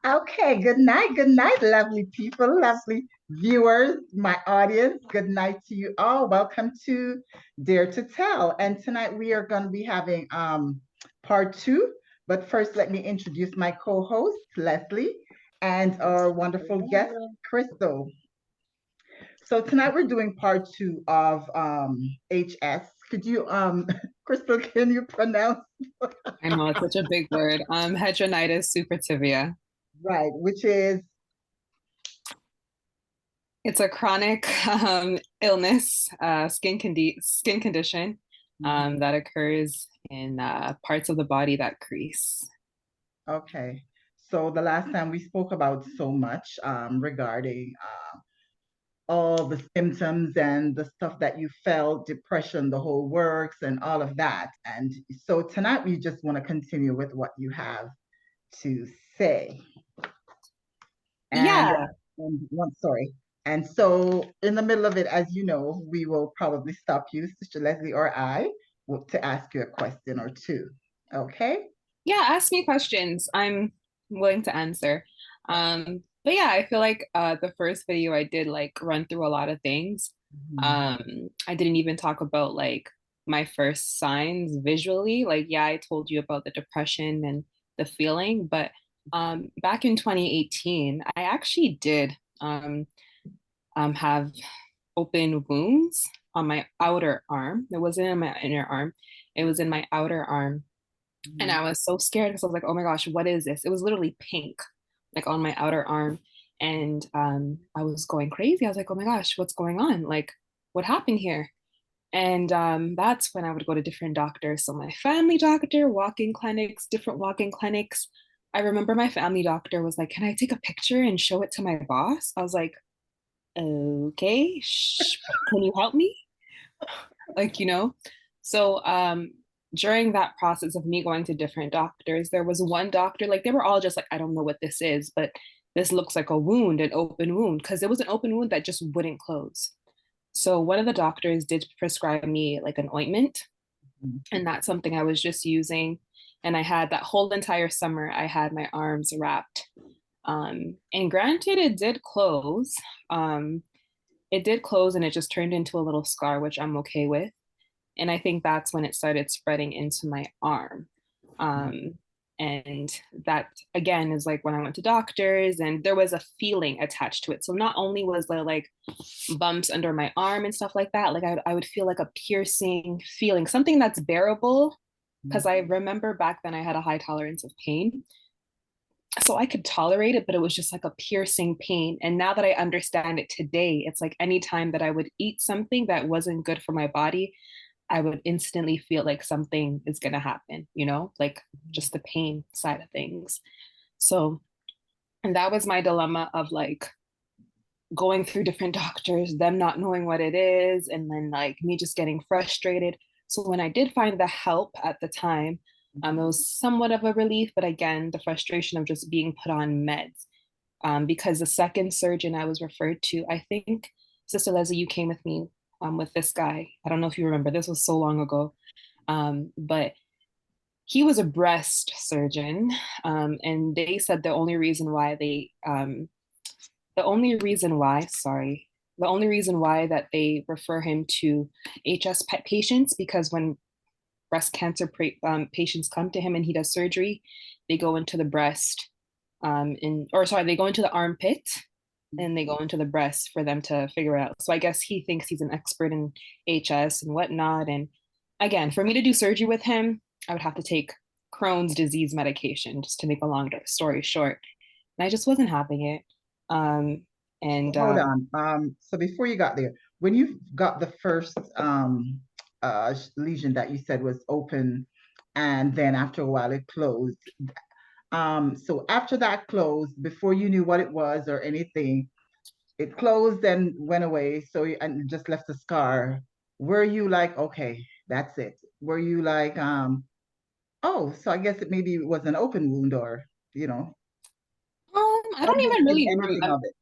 Okay, good night, lovely people, lovely viewers, my audience. Good night to you all. Welcome to Dare to Tell. And tonight we are going to be having part two. But first, let me introduce my co-host, Leslie, and our wonderful guest, Crystal. So tonight we're doing part two of HS. Could you, Crystal, can you pronounce I know it's such a big word. Hidradenitis suppurativa. right, which is It's a chronic illness, skin condition that occurs in parts of the body that crease. okay. So the last time we spoke about so much regarding all the symptoms and the stuff that you felt, depression, the whole works, and all of that. And so tonight we just want to continue with what you have to say. And, Yeah, sorry. And so in the middle of it, as you know, we will probably stop you, Sister Leslie or I, to ask you a question or two. Okay? yeah. Ask me questions. I'm willing to answer. But yeah, I feel like the first video I did like run through a lot of things. Mhm. I didn't even talk about like my first signs visually. Like, yeah, I told you about the depression and the feeling, but back in 2018, I actually did have open wounds on my outer arm. It wasn't in my inner arm, it was in my outer arm. And I was so scared because I was like, oh my gosh, what is this? It was literally pink, like on my outer arm. And I was going crazy. I was like, oh my gosh, what's going on? Like, what happened here? And that's when I would go to different doctors. So my family doctor, walk-in clinics, different walk-in clinics. I remember my family doctor was like, can I take a picture and show it to my boss? I was like, okay, can you help me? Like, So during that process of me going to different doctors, there was one doctor, like they were all just like, I don't know what this is, but this looks like a wound, an open wound, because it was an open wound that just wouldn't close. So one of the doctors did prescribe me like an ointment, and that's something I was just using. And I had that whole entire summer, I had my arms wrapped. And granted, it did close. It did close and it just turned into a little scar, which I'm okay with. And I think that's when it started spreading into my arm. Um, and that again is like when I went to doctors and there was a feeling attached to it. So not only was there like bumps under my arm and stuff like that, like I would feel like a piercing feeling, something that's bearable. Because I remember back then I had a high tolerance of pain. So I could tolerate it, but it was just like a piercing pain. And now that I understand it today, it's like anytime that I would eat something that wasn't good for my body, I would instantly feel like something is going to happen, like just the pain side of things. So, and that was my dilemma of like going through different doctors, them not knowing what it is, and then like me just getting frustrated. So, when I did find the help at the time, it was somewhat of a relief, but again, the frustration of just being put on meds. Because the second surgeon I was referred to, I think, Sister Leslie, you came with me with this guy. I don't know if you remember, this was so long ago. But he was a breast surgeon, and they said the only reason why that they refer him to HS patients because when breast cancer patients come to him and he does surgery, they go into the breast, they go into the armpit and they go into the breast for them to figure it out. So I guess he thinks he's an expert in HS and whatnot. And again, for me to do surgery with him, I would have to take Crohn's disease medication, just to make a long story short. And I just wasn't having it. Um, and Hold on. So before you got there, when you got the first lesion that you said was open, and then after a while it closed. So after that closed, before you knew what it was or anything, it closed and went away. So and just left a scar. Were you like, okay, that's it? Were you like, oh, so I guess it maybe was an open wound or, you know, I or don't you even didn't think really anything remember. of it?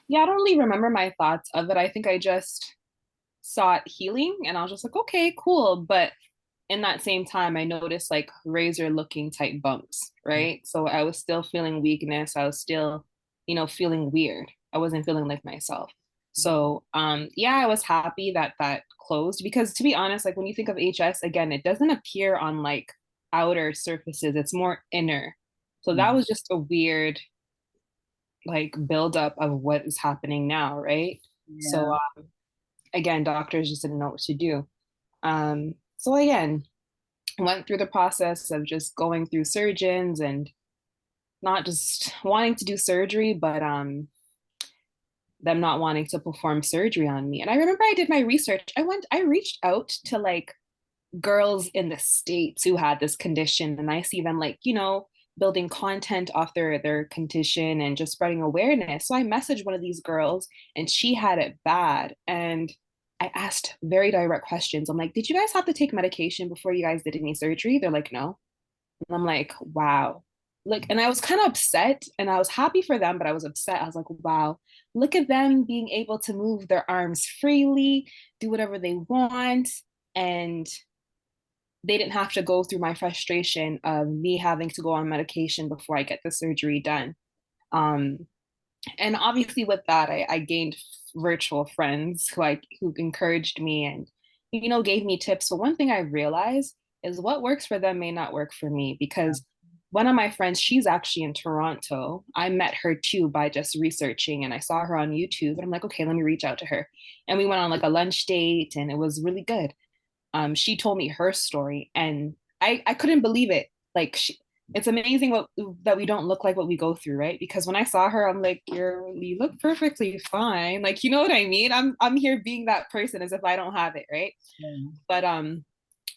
Yeah, I don't really remember my thoughts of it. I think I just sought healing and I was just like, okay, cool. But in that same time, I noticed like razor looking type bumps, right? So I was still feeling weakness. I was still, feeling weird. I wasn't feeling like myself. So yeah, I was happy that that closed because to be honest, like when you think of HS, again, it doesn't appear on like outer surfaces, it's more inner. So that was just a weird like buildup of what is happening now, right? So Yeah. again, doctors just didn't know what to do. So again, went through the process of just going through surgeons and not just wanting to do surgery, but them not wanting to perform surgery on me. And I remember I did my research. I reached out to like girls in the States who had this condition, and I see them like, building content off their condition and just spreading awareness. So I messaged one of these girls and she had it bad. And I asked very direct questions. I'm like, did you guys have to take medication before you guys did any surgery? They're like, no. And I'm like, wow. Like, and I was kind of upset and I was happy for them, but I was upset. I was like, wow, look at them being able to move their arms freely, do whatever they want. And they didn't have to go through my frustration of me having to go on medication before I get the surgery done. Um, and obviously with that, I gained virtual friends who encouraged me and gave me tips. So one thing I realized is what works for them may not work for me because one of my friends, she's actually in Toronto. I met her too by just researching and I saw her on YouTube and I'm like, okay, let me reach out to her. And we went on like a lunch date and it was really good. She told me her story and I couldn't believe it. Like it's amazing that we don't look like what we go through, right? Because when I saw her, I'm like, you look perfectly fine. Like, you know what I mean? I'm here being that person as if I don't have it, right? Yeah. But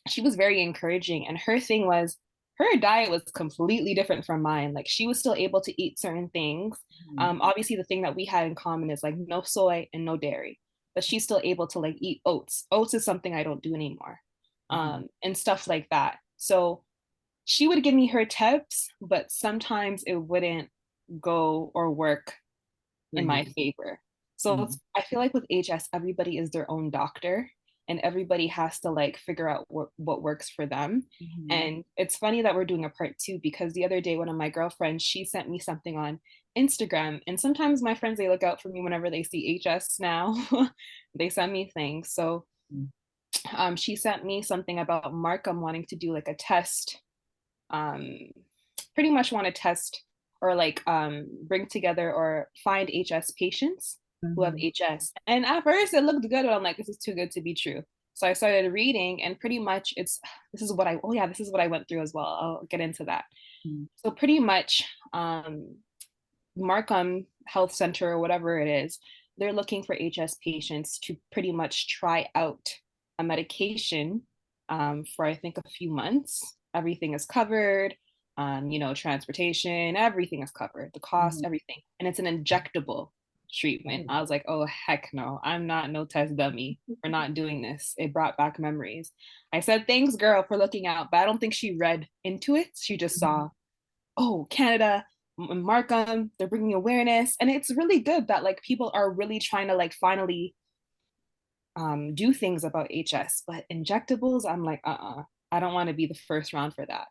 she was very encouraging and her thing was her diet was completely different from mine. Like she was still able to eat certain things. Obviously the thing that we had in common is like no soy and no dairy, but she's still able to like eat oats. Oats is something I don't do anymore. And stuff like that. So she would give me her tips, but sometimes it wouldn't go or work in my favor. So Mhm. I feel like with HS, everybody is their own doctor and everybody has to like figure out what works for them. Mhm. And it's funny that we're doing a part two because the other day, one of my girlfriends, she sent me something on Instagram. And sometimes my friends, they look out for me whenever they see HS now. They send me things. So she sent me something about Markham wanting to do like a test, um, pretty much want to test or like bring together or find HS patients who have Mhm. HS. And at first it looked good, but I'm like, this is too good to be true. So I started reading, and pretty much this is what I went through as well. I'll get into that. Mhm. So pretty much, Markham Health Center or whatever it is, they're looking for HS patients to pretty much try out a medication for I think a few months. Everything is covered, transportation, everything is covered, the cost, Mhm. everything. And it's an injectable treatment. I was like, oh, heck no, I'm not no test dummy. We're not doing this. It brought back memories. I said, thanks, girl, for looking out. But I don't think she read into it. She just Mhm. saw, oh, Canada, Markham, they're bringing awareness. And it's really good that like people are really trying to like finally do things about HS. But injectables, I'm like, I don't want to be the first round for that.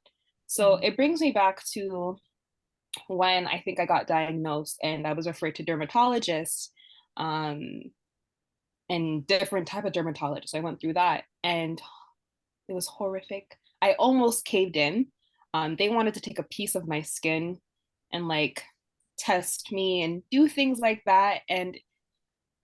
So Mhm. it brings me back to when I think I got diagnosed and I was referred to dermatologists um, and different type of dermatologists. I went through that and it was horrific. I almost caved in. They wanted to take a piece of my skin and like test me and do things like that. And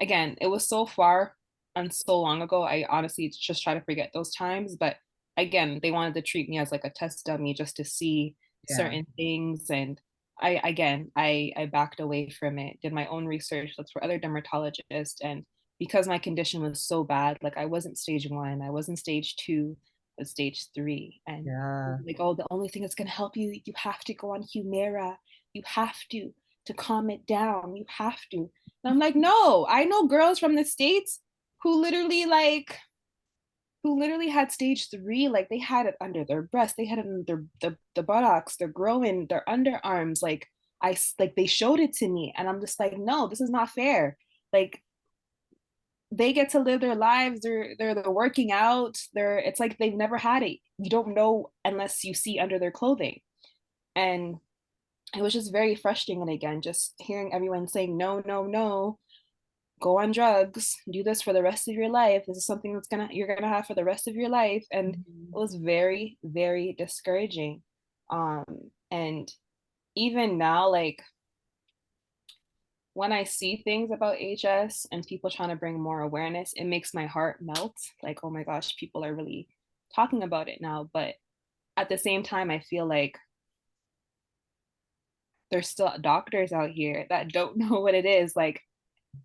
again, it was so far and so long ago. I honestly just try to forget those times. But again, they wanted to treat me as like a test dummy just to see Yeah. certain things. And I backed away from it, did my own research, looked for other dermatologists. And because my condition was so bad, like I wasn't stage one, I wasn't stage two, I was stage three. And Yeah. like, oh, the only thing that's gonna help you, you have to go on Humira. You have to calm it down. You have to. And I'm like, no, I know girls from the States who literally like who literally had stage three, like they had it under their breast, they had it under the buttocks, their groin, their underarms. Like like they showed it to me, and I'm just like, no, this is not fair. Like they get to live their lives, they're working out, it's like they've never had it. you don't know unless you see under their clothing. And it was just very frustrating. And again, just hearing everyone saying, no, no, no, go on drugs, do this for the rest of your life. This is something you're gonna have for the rest of your life. And it was very, very discouraging. And even now, like when I see things about HS and people trying to bring more awareness, it makes my heart melt. Like, oh my gosh, people are really talking about it now. But at the same time, I feel like there's still doctors out here that don't know what it is. Like,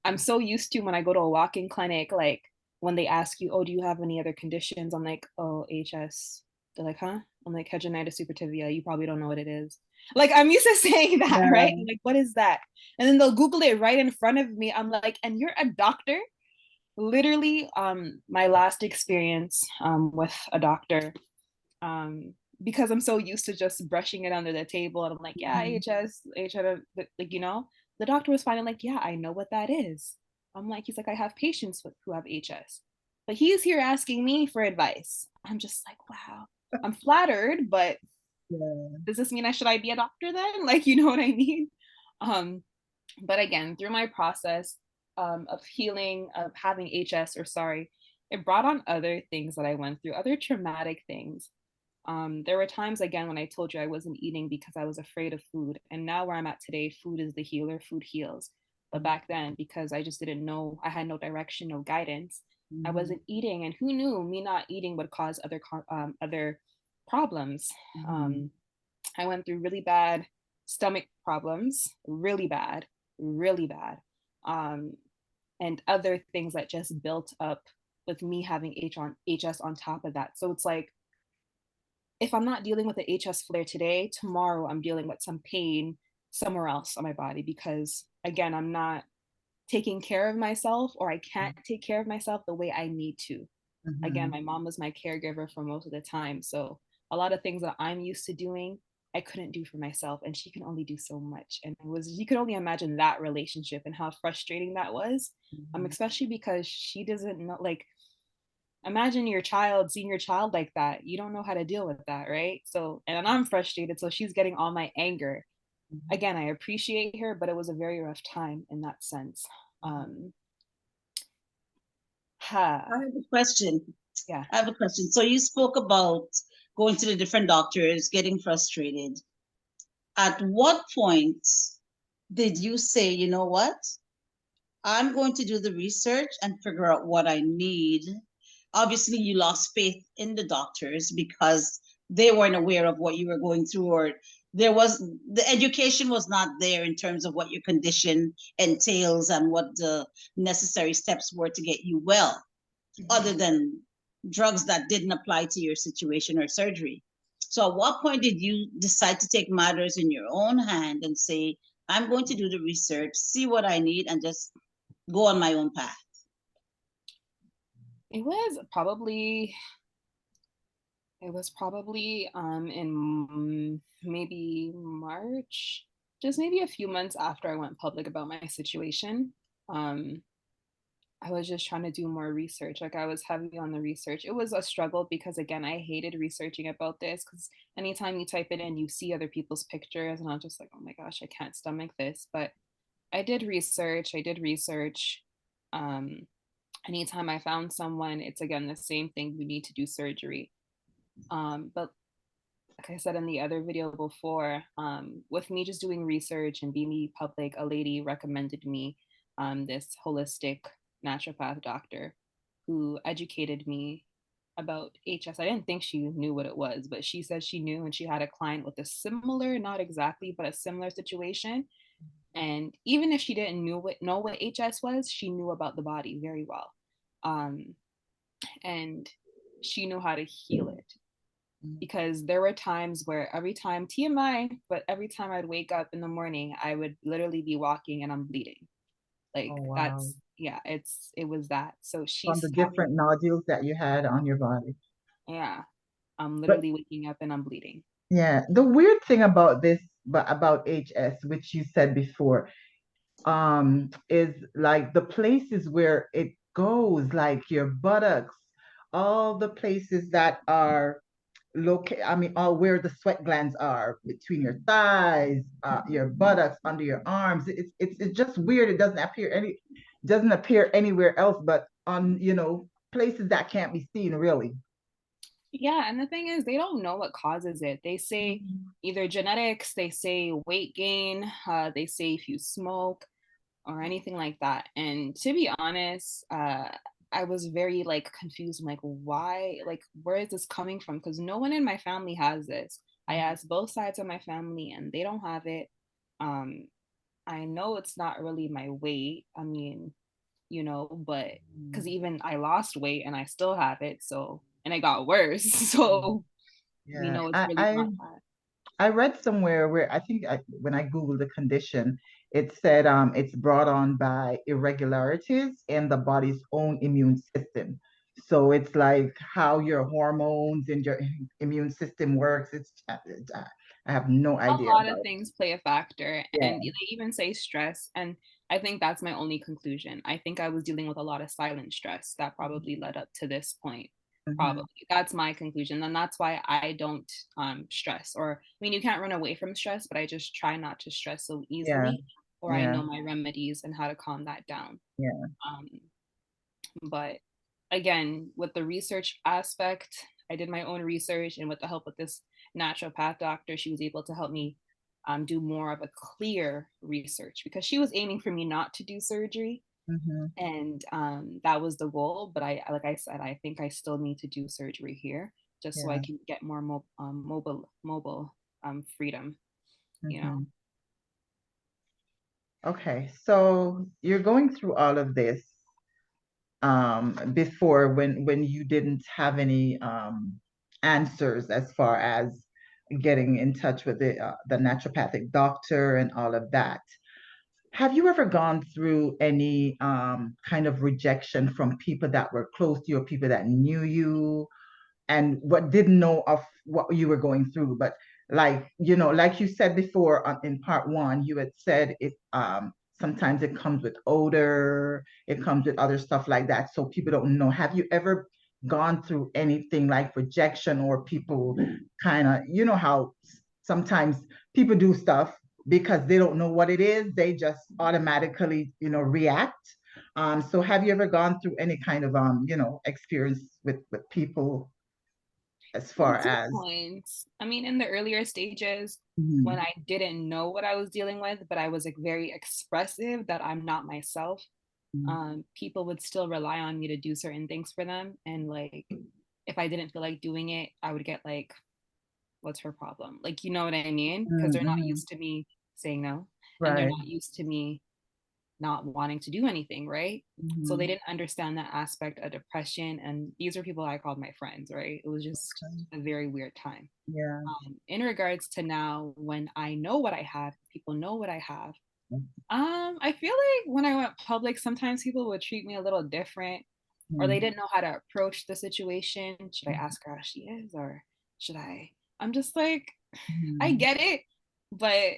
I'm so used to when I go to a walk-in clinic, like when they ask you, oh, do you have any other conditions? I'm like, oh, HS. They're like, huh? I'm like, hidradenitis suppurativa. You probably don't know what it is. Like, I'm used to saying that, Yeah. right? I'm like, what is that? And then they'll Google it right in front of me. I'm like, and you're a doctor? Literally, my last experience with a doctor, um, because I'm so used to just brushing it under the table, and I'm like, yeah, HS, like, the doctor was finally like, yeah, I know what that is. I'm like, he's like, I have patients who have HS, but he's here asking me for advice. I'm just like, wow, I'm flattered, but Yeah. does this mean I be a doctor then? Like, you know what I mean? Um, but again, through my process of healing, of having HS, or sorry, it brought on other things that I went through, other traumatic things. There were times, again, when I told you I wasn't eating because I was afraid of food. And now where I'm at today, food is the healer, food heals. But back then, because I just didn't know, I had no direction, no guidance, I wasn't eating. And who knew me not eating would cause other problems. Um, I went through really bad stomach problems, really bad, really bad. Um, and other things that just built up with me having HS on top of that. So it's like, if I'm not dealing with the HS flare today, tomorrow I'm dealing with some pain somewhere else on my body because, again, I'm not taking care of myself, or I can't take care of myself the way I need to. Again, my mom was my caregiver for most of the time. So a lot of things that I'm used to doing, I couldn't do for myself, and she can only do so much. And you could only imagine that relationship and how frustrating that was. Especially because she doesn't know, like, imagine your child seeing your child like that. You don't know how to deal with that, right? So, and I'm frustrated, so she's getting all my anger. Again, I appreciate her, but it was a very rough time in that sense. um I have a question. yeah. I have a question. So you spoke about going to the different doctors, getting frustrated. At what point did you say, you know what? I'm going to do the research and figure out what I need. Obviously, you lost faith in the doctors because they weren't aware of what you were going through, or the education was not there in terms of what your condition entails and what the necessary steps were to get you well, other than drugs that didn't apply to your situation or surgery. So, at what point did you decide to take matters in your own hand and say, I'm going to do the research, see what I need, and just go on my own path? It was probably in maybe March, just maybe a few months after I went public about my situation. Um, I was just trying to do more research. Like, I was heavy on the research. It was a struggle because, again, I hated researching about this because anytime you type it in, you see other people's pictures, and I'm just like, oh my gosh, I can't stomach this. But I did research. I did research. Um, Anytime I found someone, it's again the same thing. You need to do surgery. But like I said in the other video before, with me just doing research and being public, a lady recommended me this holistic naturopath doctor who educated me about HS. I didn't think she knew what it was, but she said she knew, and she had a client with a similar, not exactly, but a similar situation. And even if she didn't know what HS was, she knew about the body very well. Um, and she knew how to heal it, because there were times where every time TMI, but every time I'd wake up in the morning, I would literally be walking and I'm bleeding. Like, Oh, wow. that's, yeah, it was that. So From she's the talking, different nodules that you had on your body. yeah, I'm But literally waking up and I'm bleeding. yeah, the weird thing about this, but about HS, which you said before, is like the places where it goes, like your buttocks, all the places that are where the sweat glands are between your thighs, your buttocks, under your arms. It's just weird. It doesn't appear anywhere else but on, places that can't be seen really. Yeah, and the thing is, they don't know what causes it. They say either genetics, they say weight gain, they say if you smoke or anything like that. And to be honest, I was very like confused. I'm like, why? Like, where is this coming from? Because no one in my family has this. I asked both sides of my family, and they don't have it. Um, I know it's not really my weight. I mean, but because even I lost weight and I still have it, so and it got worse. So we Yeah, know it's I, really I not that. I read somewhere where I think when I Googled the condition, it said it's brought on by irregularities in the body's own immune system. So it's like how your hormones and your immune system works. I have no A idea lot of about. things play a factor, and Yeah. they even say stress, and I think that's my only conclusion. I think I was dealing with a lot of silent stress that probably led up to this point. Mhm. Probably that's my conclusion, and that's why I don't stress. Or I mean, you can't run away from stress, but I just try not to stress so Yeah. easily, or I Yeah. know my remedies and how to calm that down. Yeah. um, but again, with the research aspect, I did my own research, and with the help of this naturopath doctor, she was able to help me do more of a clear research, because she was aiming for me not to do surgery, Mhm. and that was the goal. But like I said, I think I still need to do surgery here just so I Yeah. can get more mobile freedom. You know. Mhm. Okay. So you're going through all of this before, when you didn't have any answers as far as getting in touch with the naturopathic doctor and all of that. Have you ever gone through any kind of rejection from people that were close to you, or people that knew you and what didn't know of what you were going through? But like you said before, in part one, you had said it sometimes it comes with odor, it comes with other stuff like that, so people don't know. Have you ever gone through anything like rejection, or people kind of, how sometimes people do stuff because they don't know what it is, they just automatically react. So have you ever gone through any kind of experience with people as Well, far some as. points. I mean, in the earlier stages, when Mhm. I didn't know what I was dealing with, but I was like very expressive that I'm not myself, people would still rely on me to do certain things for them. And like, if I didn't feel like doing it, I would get like, what's her problem? Like, you know what I mean? Because they're not Mhm. used to me saying no, and they're Right. not used to me not wanting to do anything, right? So they Mhm. didn't understand that aspect of depression. And these are people I called my friends, right? It was just Okay. a very weird time. Yeah. In regards to now, when I know what I have, people know what I have. I feel like when I went public, sometimes people would treat me a little different, or they Mhm. didn't know how to approach the situation. Should I ask her how she is, or should I? I'm just like, I Mhm. get it, but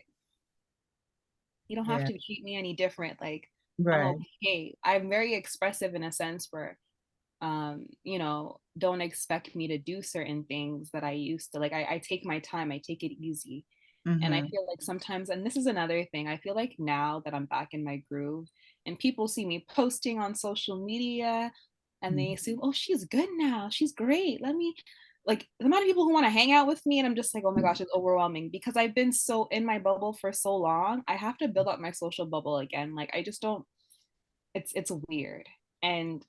you don't have Yeah. to treat me any different. Like, I'm Right. okay. I'm very expressive in a sense where, don't expect me to do certain things that I used to. Like, I take my time, I take it easy. And I Mhm. feel like sometimes, and this is another thing, I feel like now that I'm back in my groove and people see me posting on social media and they Mhm. assume, oh, she's good now. She's great. Let me, like, the amount of people who want to hang out with me. And I'm just like, oh my gosh, it's overwhelming because I've been so in my bubble for so long. I have to build up my social bubble again. Like, I just don't, it's weird. And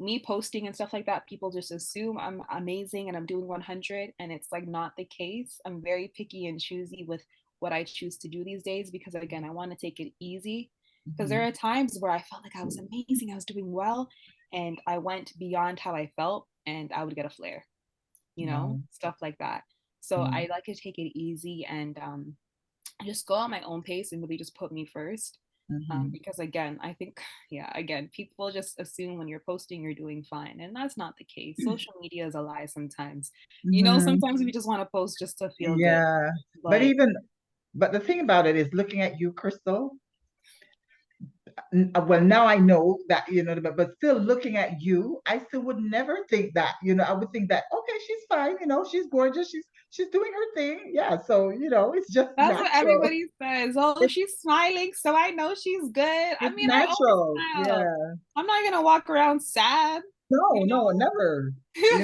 me posting and stuff like that, people just assume I'm amazing and I'm doing 100, and it's like not the case. I'm very picky and choosy with what I choose to do these days because again, I want to take it easy, because there Mhm. are times where I felt like I was amazing, I was doing well, and I went beyond how I felt and I would get a flare, Wow. stuff like that. So Yeah. I like to take it easy and just go at my own pace and really just put me first. Mhm. Because again, I think, yeah, again, people just assume when you're posting, you're doing fine. And that's not the case. Social media is a lie sometimes. Mhm. Sometimes we just want to post just to feel good. Yeah. But But even, but the thing about it is, looking at you, Crystal, well, now I know that, but still looking at you, I still would never think that, I would think that, okay, she's fine, she's gorgeous, she's doing her thing. Yeah. So, it's just That's what natural. everybody says. Oh, It's, she's smiling, so I know she's good. I it's mean, I always natural. smile. Yeah. I'm not gonna walk around sad, No, you no, never.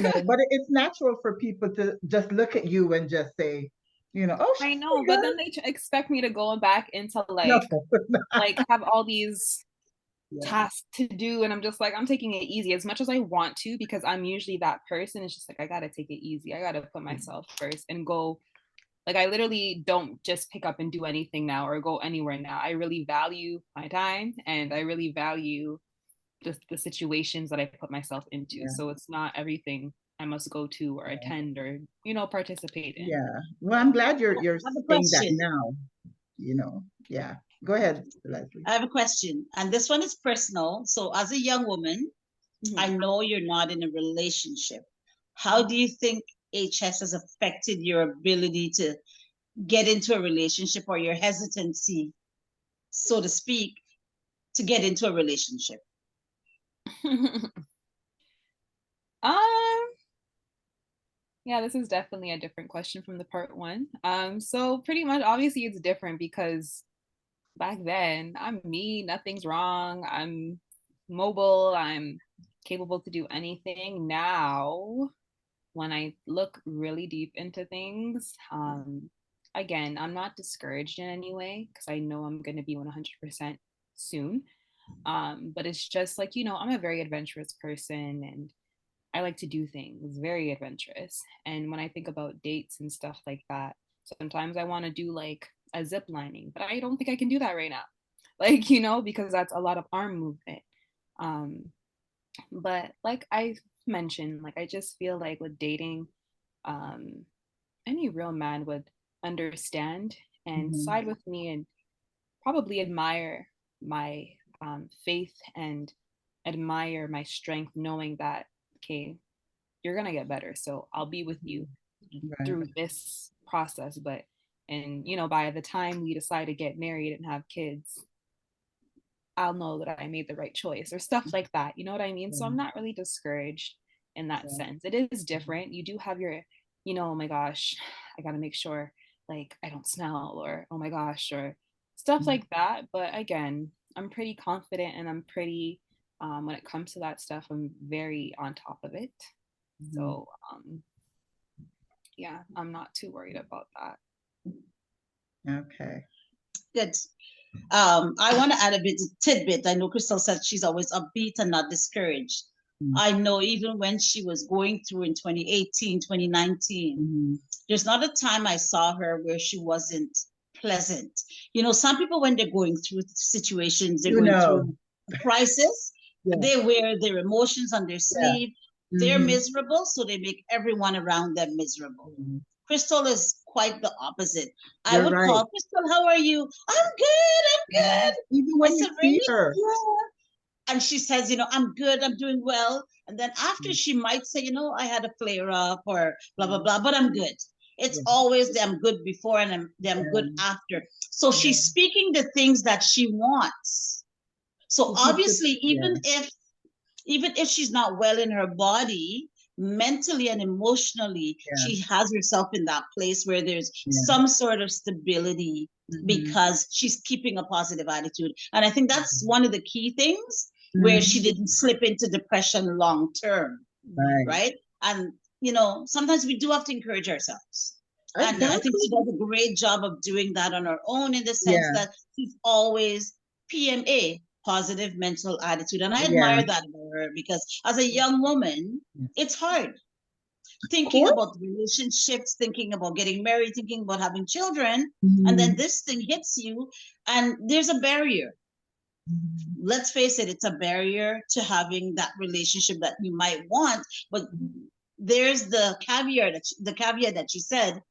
know? But it's natural for people to just look at you and just say, oh, I she's know, doing but good. then they expect me to go back into No. like have all these Yeah. tasks to do, and I'm just like, I'm taking it easy as much as I want to, because I'm usually that person. It's just like, I gotta take it easy. I gotta put myself first and go. Like, I literally don't just pick up and do anything now or go anywhere now. I really value my time, and I really value the situations that I put myself into. Yeah. So it's not everything I must go to or attend or, participate in. Yeah. Well, I'm glad you're I have a saying that question. now. Yeah. Go ahead, Leslie. I have a question, and this one is personal. So, as a young woman, I Mhm. know you're not in a relationship. How do you think HS has affected your ability to get into a relationship, or your hesitancy, so to speak, to get into a relationship? um yeah, this is definitely a different question from the part one. So pretty much obviously it's different because back then I'm me, nothing's wrong, I'm mobile, I'm capable to do anything. Now when I look really deep into things, again, I'm not discouraged in any way because I know I'm going to be 100% soon. But it's just like, I'm a very adventurous person, and I like to do things very adventurous. And when I think about dates and stuff like that, sometimes I want to do like a zip lining, but I don't think I can do that right now. Like, because that's a lot of arm movement. Um, but like I mentioned, like I just feel like with dating, um, any real man would understand and Mhm. side with me and probably admire my faith and admire my strength, knowing that, okay, you're gonna get better. So I'll be with you Right. through this process. But, and by the time we decide to get married and have kids, I'll know that I made the right choice or stuff like that. You know what I mean? So I'm not really discouraged in that Yeah. sense. It is different. You do have your, oh my gosh, I got to make sure like I don't smell, or oh my gosh, or stuff like that. But again, I'm pretty confident, and I'm pretty, when it comes to that stuff, I'm very on top of it. Mhm. So, yeah, I'm not too worried about that. Okay. Good. I want to add a bit tidbit. I know Crystal said she's always upbeat and not discouraged. Mhm. I know even when she was going through in 2018, 2019, Mhm. there's not a time I saw her where she wasn't pleasant. Some people, when they're going through situations, they're You going know. through a crisis, Yeah. they wear their emotions on their Yeah. sleeve. They're Mhm. miserable, so they make everyone around them miserable. Mhm. Crystal is quite the opposite. I You're would right. call Crystal, how are you? I'm good, I'm Yeah. good. Even I when you said, see really? her. Yeah. And she says, I'm good, I'm doing well. And then after Mhm. she might say, I had a flare up or blah, blah, Mhm. blah, but I'm good. It's Yeah. always the I'm good before and I'm good Yeah. after. So Yeah. she's speaking the things that she wants. So To keep it. obviously, Yeah. even if she's not well in her body, mentally and emotionally, Yeah. she has herself in that place where there's Yeah. some sort of stability Mhm. because she's keeping a positive attitude. And I think that's one of the key things where she Mhm. didn't slip into depression long term, Right. right? And sometimes we do have to encourage ourselves. And I think Exactly. she does a great job of doing that on her own, in the sense Yeah. that she's always PMA, positive mental attitude. And I Yeah. admire that about her, because as a young woman, Yes. it's hard Of thinking course. about relationships, thinking about getting married, thinking about having children. And then Mhm. this thing hits you, and there's a barrier. Mhm. Let's face it, it's a barrier to having that relationship that you might want. But there's the caveat that you said,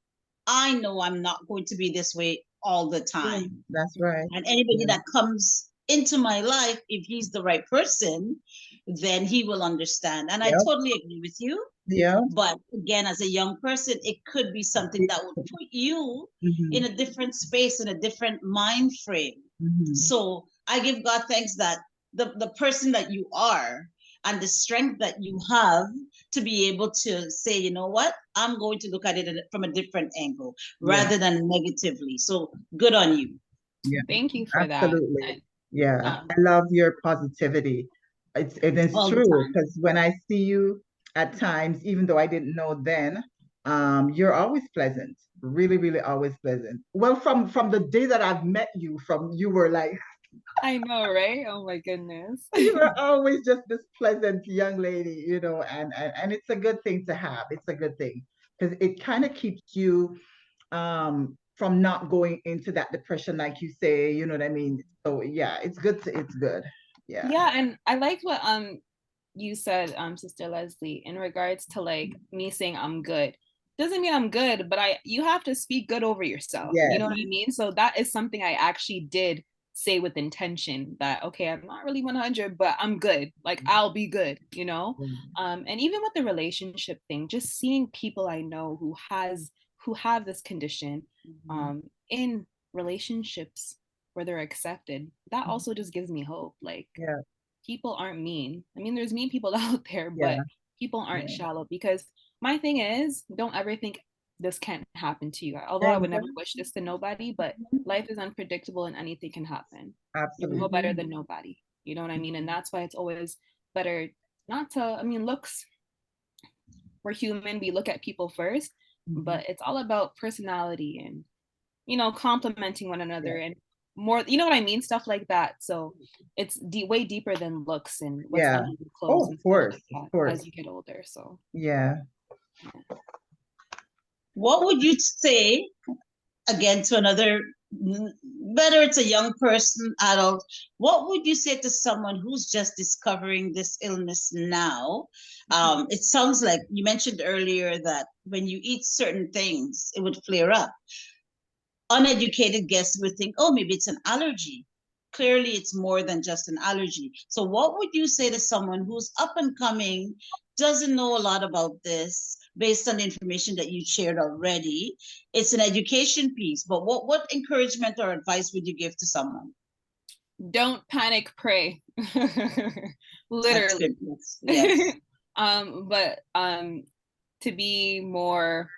I know I'm not going to be this way all the Yeah. time. That's right. And anybody Yeah. that comes into my life, if he's the right person, then he will understand. And I Yep. totally agree with you. Yeah. But again, as a young person, it could be something that would put you in Mhm. a different space, in a different mind frame. Mhm. So I give God thanks that the person that you are and the strength that you have to be able to say, you know what, I'm going to look at it from a different angle Yeah, rather than negatively. So good on you. yeah, Thank you for that. absolutely. Yeah, Um, I love your positivity. It is All the true time. because when I see you at times, even though I didn't know then, you're always pleasant. Really, really always pleasant. Well, from the day that I've met you, from you were like I know, right? Oh my goodness. you were always just this pleasant young lady, and it's a good thing to have. It's a good thing because it kind of keeps you from not going into that depression, like you say, you know what I mean? So yeah, it's good. Yeah. Yeah, and I liked what you said, Sister Leslie, in regards to like me saying I'm good. Doesn't mean I'm good, but you have to speak good over yourself. You Yes. know what I mean? So that is something I actually did say with intention that okay, I'm not really 100, but I'm good. Like I'll be good, you know? And even with the relationship thing, just seeing people I know who have this condition in relationships where they're accepted, that also just gives me hope. Like Yeah. people aren't mean. I mean, there's mean people out there, but Yeah. people aren't Yeah. shallow because my thing is, don't ever think this can't happen to you. Although I would never Exactly. wish this to nobody, but life is unpredictable and anything can happen. You're no Absolutely. better than nobody. You know what I mean? And that's why it's always better not to, I mean, looks, we're human, we look at people first, Mhm. but it's all about personality and, you know, complimenting one Yeah. another and more, you know what I mean? Stuff like that. So it's way deeper than looks and what's Yeah. under the Oh, clothes of and stuff course, like of that course. as you get older. So Yeah. yeah. What would you say again to another, whether it's a young person, adult, what would you say to someone who's just discovering this illness now? It sounds like you mentioned earlier that when you eat certain things, it would flare up. Uneducated guests would think, oh, maybe it's an allergy. Clearly, it's more than just an allergy. So, what would you say to someone who's up and coming, doesn't know a lot about this based on the information that you shared already? It's an education piece, but what encouragement or advice would you give to someone? Don't panic, pray. That's Literally. good. Yes. But to be more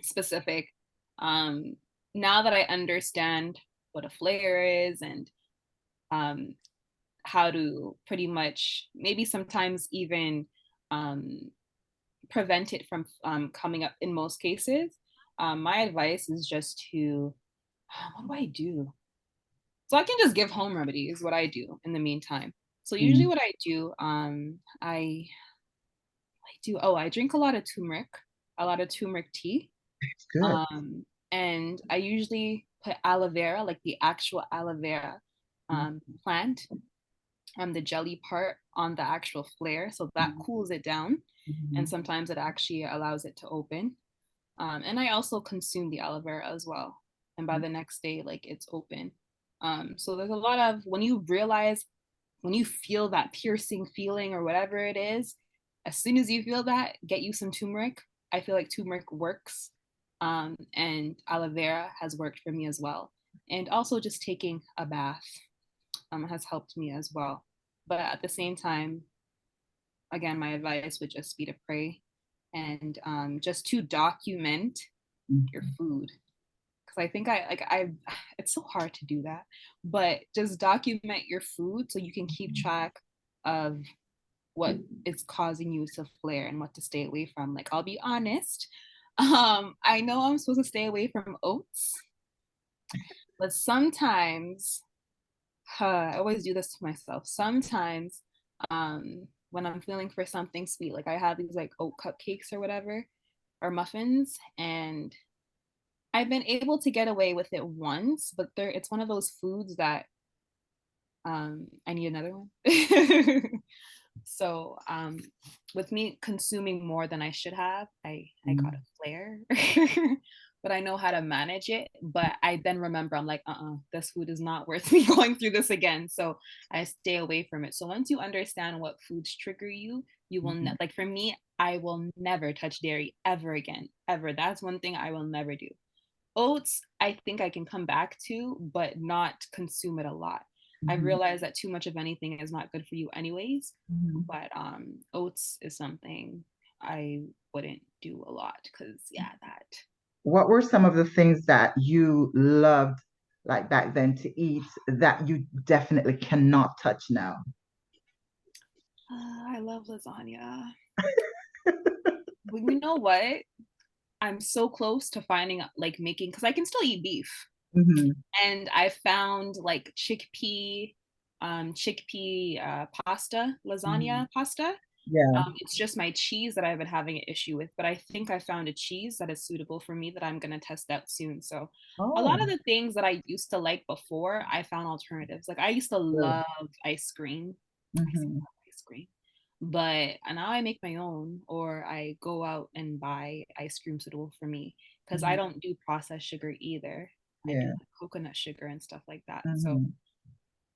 specific, um now that I understand what a flare is and um how to pretty much maybe sometimes even um, prevent it from coming up in most cases. My advice is just to, what do I do? So I can just give home remedies, what I do in the meantime. So usually Mm. what I do, I drink a lot of turmeric, tea. It's good. And I usually put aloe vera, like the actual aloe vera plant, the jelly part on the actual flare. So that cools it down. And Mhm. sometimes it actually allows it to open. And I also consume the aloe vera as well. And by the next day, like it's open. So there's a lot of, when you feel that piercing feeling or whatever it is, as soon as you feel that, get you some turmeric. I feel like turmeric works. And aloe vera has worked for me as well. And also just taking a bath has helped me as well. But at the same time, again, my advice would just be to pray and just to document your Mhm. food. Because I think it's so hard to do that, but just document your food so you can keep track of what is causing you to flare and what to stay away from. Like, I'll be honest, I know I'm supposed to stay away from oats, but sometimes I always do this to myself. Sometimes, when I'm feeling for something sweet, like I have these like oat cupcakes or whatever, or muffins, and I've been able to get away with it once, but it's one of those foods that I need another one. So with me consuming more than I should have, I got a flare. But I know how to manage it. But I then remember I'm like, this food is not worth me going through this again. So I stay away from it. So once you understand what foods trigger you, you will Mhm. like for me, I will never touch dairy ever again. Ever. That's one thing I will never do. Oats, I think I can come back to, but not consume it a lot. I Mhm. realized that too much of anything is not good for you anyways. Mhm. But oats is something I wouldn't do a lot because yeah, that. What were some of the things that you loved like back then to eat that you definitely cannot touch now? I love lasagna. But you know what? I'm so close to finding like making because I can still eat beef. Hmm. And I found like chickpea pasta, Hmm. lasagna pasta. Yeah. It's just my cheese that I've been having an issue with, but I think I found a cheese that is suitable for me that I'm gonna test out soon. So a lot Oh, of the things that I used to like before, I found alternatives. Like I used to good. love ice cream. I used to Hmm. love ice cream. But now I make my own or I go out and buy ice cream suitable for me because I Hmm. don't do processed sugar either. I do Yeah. like coconut sugar and stuff like that. So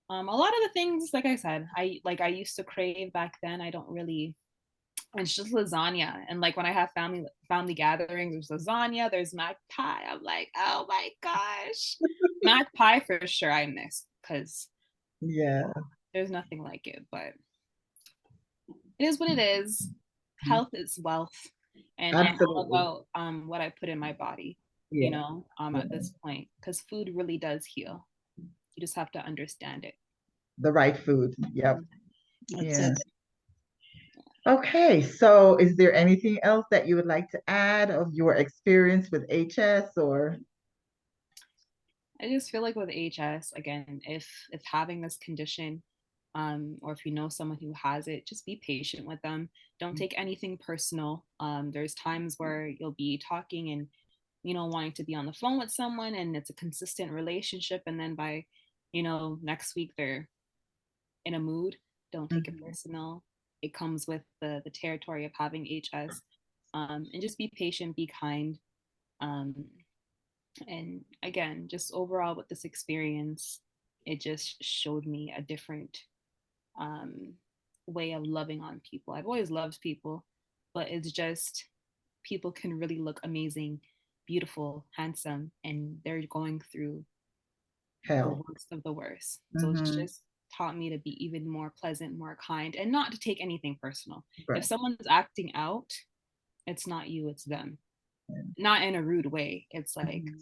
Hmm. a lot of the things, like I said, I used to crave back then. I don't really. It's just lasagna, and like when I have family gatherings, there's lasagna, there's mac pie. I'm like, oh my gosh, mac pie for sure. I miss because Yeah. there's nothing like it. But it is what it is. Health is wealth, and I'm all Absolutely. about what I put in my body. Yeah. At Yeah. this point, because food really does heal. You just have to understand it. The right food. Yep. That's Yeah. it. Okay, so is there anything else that you would like to add of your experience with HS or? I just feel like with HS, again, if having this condition, or if you know someone who has it, just be patient with them. Don't take anything personal. There's times where you'll be talking and wanting to be on the phone with someone, and it's a consistent relationship, and then by next week they're in a mood. Don't take it Mhm. personal. It comes with the territory of having HS, and just be patient, be kind. Um, and again, just overall with this experience, it just showed me a different um, way of loving on people. I've always loved people, but it's just people can really look amazing, beautiful, handsome, and they're going through the Hell. worst of the worst. So it's Hmm. just taught me to be even more pleasant, more kind, and not to take anything personal. If Right. someone's acting out, it's not you, it's them. Not in a rude way. It's like Hmm.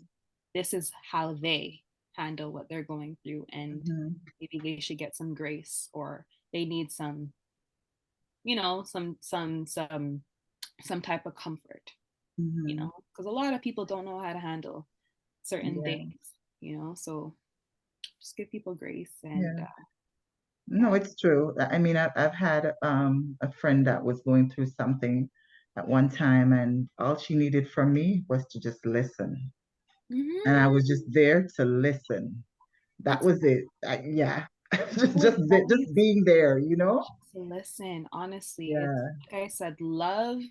this is how they handle what they're going through, and Hmm. maybe they should get some grace or they need some some type of comfort, Hmm. because a lot of people don't know how to handle certain Yeah. things, so just give people grace and Yeah. No, yeah. it's true. I mean, I've had a friend that was going through something at one time, and all she needed from me was to just listen. And I was Hmm. just there to listen. That That's was it. Yeah. it was Just always being there, you know? to listen. Honestly, it's Yeah. like I said, love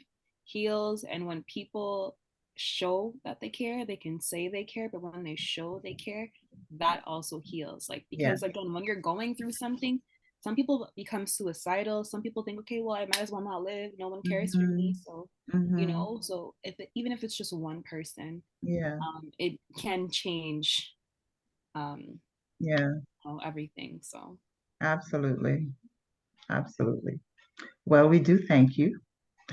heals, and when people show that they care, they can say they care, but when they show they care, that also heals. Like, Yeah. because again, when you're going through something, some people become suicidal. Some people think, okay, well, I might as well not live. No one cares for me. Hmm. So, Hmm. so even if it's just one person, Yeah. it can change um, Yeah. everything. So, Absolutely. Absolutely. Well, we do thank you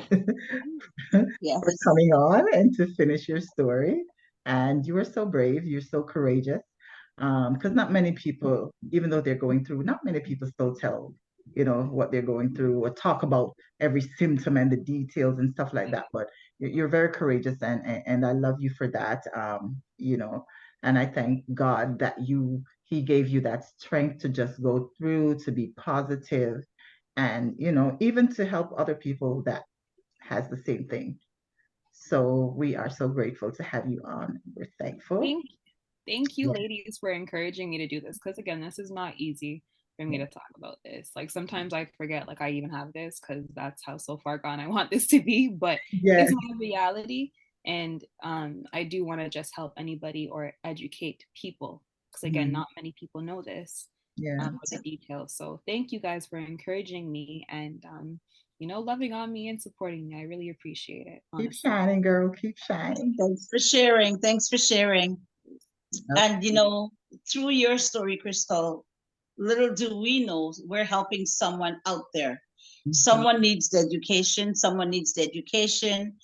for Yes. coming on and to finish your story. And you are so brave, you're so courageous. Because not many people, even though they're going through, not many people still tell, what they're going through or talk about every symptom and the details and stuff like that. But you're very courageous and I love you for that. And I thank God that he gave you that strength to just go through, to be positive, and even to help other people that has the same thing. So we are so grateful to have you on. We're thankful. thank Thank you, Yeah. ladies, for encouraging me to do this. Because again, this is not easy for me Yeah. to talk about this. Like sometimes I forget, like I even have this, because that's how so far gone I want this to be. But it's Yes. my reality, and I do want to just help anybody or educate people. Because again, Mhm. not many people know this Yeah. with the details. So thank you guys for encouraging me and loving on me and supporting me. I really appreciate it, Keep honestly. shining, girl. Keep shining. Thanks for sharing. Thanks for sharing. And Okay. through your story, Crystal, little do we know, we're helping someone out there. Mhm. Someone needs the education. Someone needs the education.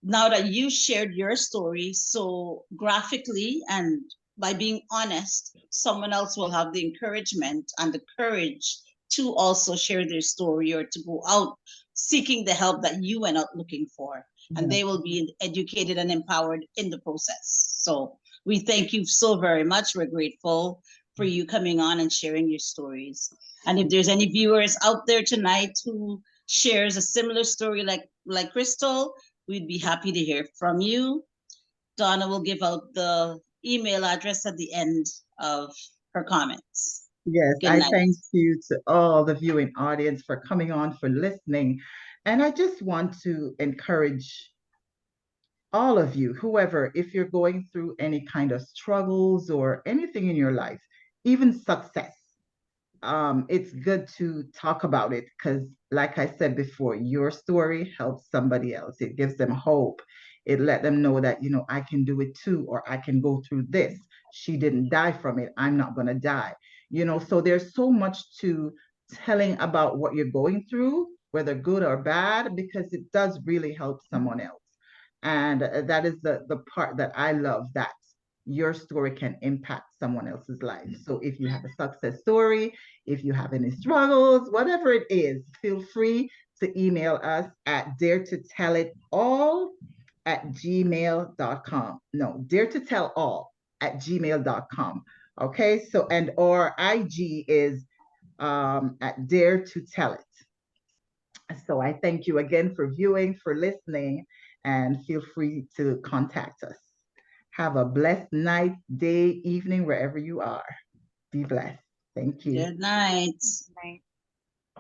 Now that you shared your story so graphically and by being honest, someone else will have the encouragement and the courage to also share their story or to go out seeking the help that you went out looking for. And they will be educated and empowered in the process. So we thank you so very much. We're grateful for you coming on and sharing your stories. And if there's any viewers out there tonight who shares a similar story like Crystal, we'd be happy to hear from you. Donna will give out the email address at the end of her comments. Yes, Good I night. thank you to all the viewing audience for coming on, for listening. And I just want to encourage all of you, whoever, if you're going through any kind of struggles or anything in your life, even success, it's good to talk about it because, like I said before, your story helps somebody else. It gives them hope. It let them know that, I can do it too, or I can go through this. She didn't die from it. I'm not going to die. So there's so much to telling about what you're going through, whether good or bad, because it does really help someone else. And that is the part that I love, that your story can impact someone else's life. So if you have a success story, if you have any struggles, whatever it is, feel free to email us at daretotellitall@gmail.com. No, daretotellall@gmail.com. Okay, so and or IG is at Dare to Tell It. So I thank you again for viewing, for listening, and feel free to contact us. Have a blessed night, day, evening, wherever you are. Be blessed. Thank you. Good night. Right.